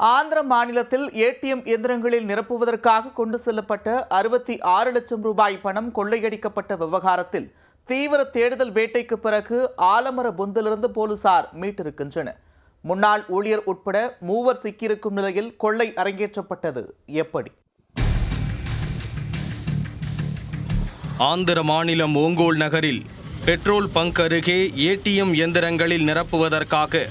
ஆந்திர மாநிலத்தில் ஏடிஎம் இயந்திரங்களில் நிரப்புவதற்காக கொண்டு செல்லப்பட்ட 66 லட்சம் ரூபாய் பணம் கொள்ளையடிக்கப்பட்ட விவகாரத்தில் தீவிர தேடுதல் வேட்டைக்கு பிறகு ஆலமர பொந்திலிருந்து போலீசார் மீட்டிருக்கின்றனர். முன்னாள் ஊழியர் உட்பட 3 சிக்கியிருக்கும் நிலையில் கொள்ளை அரங்கேற்றப்பட்டது எப்படி? ஆந்திர மாநிலம் ஓங்கோல் நகரில் பெட்ரோல் பங்க் அருகே ஏடிஎம் இயந்திரங்களில் நிரப்புவதற்காக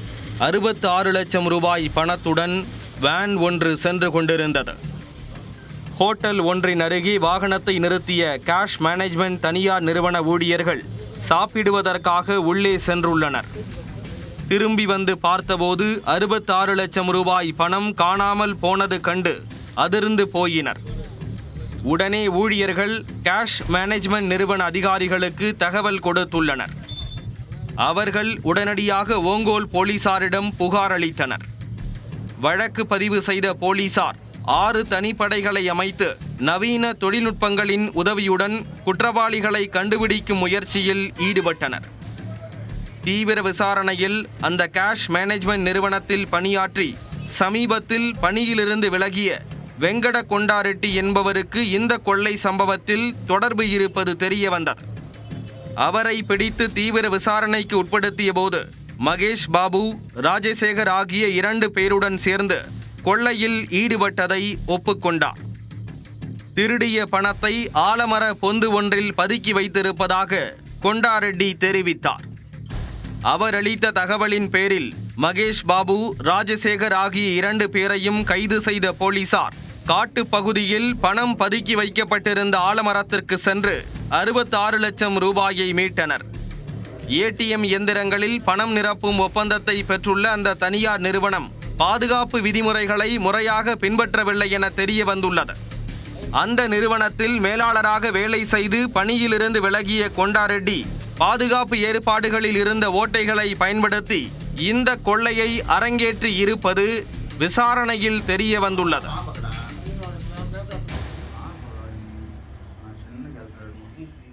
66 லட்சம் ரூபாய் பணத்துடன் வேன் ஒன்று சென்று கொண்டிருந்தது. ஹோட்டல் ஒன்றின் அருகே வாகனத்தை நிறுத்திய கேஷ் மேனேஜ்மெண்ட் தனியார் நிறுவன ஊழியர்கள் சாப்பிடுவதற்காக உள்ளே சென்றுள்ளனர். திரும்பி வந்து பார்த்தபோது 66 லட்சம் ரூபாய் பணம் காணாமல் போனது கண்டு அதிர்ந்து போயினர். உடனே ஊழியர்கள் கேஷ் மேனேஜ்மெண்ட் நிறுவன அதிகாரிகளுக்கு தகவல் கொடுத்துள்ளனர். அவர்கள் உடனடியாக ஓங்கோல் போலீசாரிடம் புகார் அளித்தனர். வழக்கு பதிவு செய்த போலீசார் 6 தனிப்படைகளை அமைத்து நவீன தொழில்நுட்பங்களின் உதவியுடன் குற்றவாளிகளை கண்டுபிடிக்கும் முயற்சியில் ஈடுபட்டனர். தீவிர விசாரணையில் அந்த கேஷ் மேனேஜ்மெண்ட் நிறுவனத்தில் பணியாற்றி சமீபத்தில் பணியிலிருந்து விலகிய வெங்கட கொண்டாரெட்டி என்பவருக்கு இந்த கொள்ளை சம்பவத்தில் தொடர்பு இருப்பது தெரிய வந்தது. அவரை பிடித்து தீவிர விசாரணைக்கு உட்படுத்திய போது மகேஷ் பாபு, ராஜசேகர் ஆகிய 2 பேருடன் சேர்ந்து கொள்ளையில் ஈடுபட்டதை ஒப்புக்கொண்டார். திருடிய பணத்தை ஆலமர பொந்து ஒன்றில் பதுக்கி வைத்திருப்பதாக கொண்டாரெட்டி தெரிவித்தார். அவர் அளித்த தகவலின் பேரில் மகேஷ் பாபு, ராஜசேகர் ஆகிய 2 பேரையும் கைது செய்த போலீசார் காட்டு பகுதியில் பணம் பதுக்கி வைக்கப்பட்டிருந்த ஆலமரத்திற்கு சென்று 66 லட்சம் ரூபாயை மீட்டனர். ஏடிஎம் இயந்திரங்களில் பணம் நிரப்பும் ஒப்பந்தத்தை பெற்றுள்ள அந்த தனியார் நிறுவனம் பாதுகாப்பு விதிமுறைகளை முறையாக பின்பற்றவில்லை என தெரிய வந்துள்ளது. அந்த நிறுவனத்தில் மேலாளராக வேலை செய்து பணியிலிருந்து விலகிய கொண்டாரெட்டி பாதுகாப்பு ஏற்பாடுகளில் இருந்த ஓட்டைகளை பயன்படுத்தி இந்த கொள்ளையை அரங்கேற்றி இருப்பது விசாரணையில் தெரிய வந்துள்ளது.